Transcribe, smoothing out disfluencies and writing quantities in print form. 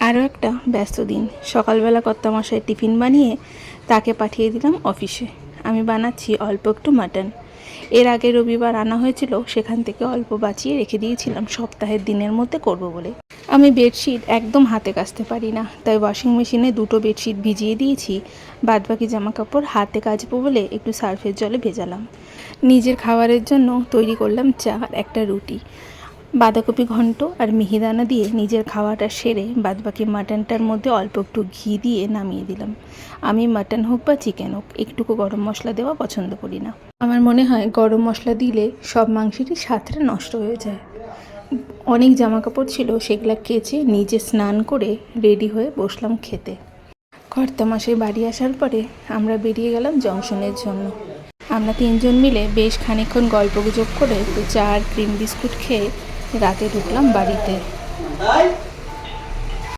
আরও একটা ব্যস্ত দিন। সকালবেলা কর্তামশাই টিফিন বানিয়ে তাকে পাঠিয়ে দিলাম অফিসে। আমি বানাচ্ছি অল্প একটু মাটন। এর আগে রবিবার আনা হয়েছিল, সেখান থেকে অল্প বাঁচিয়ে রেখে দিয়েছিলাম সপ্তাহের দিনের মধ্যে করব বলে। আমি বেডশিট একদম হাতে কাচতে পারি না, তাই ওয়াশিং মেশিনে 2টো বেডশিট ভিজিয়ে দিয়েছি। বাদবাকি জামাকাপড় হাতে কাচবো বলে একটু সার্ফের জলে ভেজালাম। নিজের খাবারের জন্য তৈরি করলাম চা আর একটা রুটি। বাঁধাকপি ঘন্ট আর মিহিদানা দিয়ে নিজের খাওয়াটা সেরে বাদবাকি মাটনটার মধ্যে অল্প একটু ঘি দিয়ে নামিয়ে দিলাম। আমি মাটন হোক বা চিকেন হোক একটুকু গরম মশলা দেওয়া পছন্দ করি না। আমার মনে হয় গরম মশলা দিলে সব মাংসেরই স্বাদটা নষ্ট হয়ে যায়। অনেক জামাকাপড় ছিল, সেগুলো কেচে নিজে স্নান করে রেডি হয়ে বসলাম খেতে। কর্তামশাই বাড়ি আসার পরে আমরা বেরিয়ে গেলাম জংশনের জন্য। আমরা 3জন মিলে বেশ খানিকক্ষণ গল্পগুজব করে একটু চা আর ক্রিম বিস্কুট খেয়ে রাতে ঢুকলাম বাড়িতে।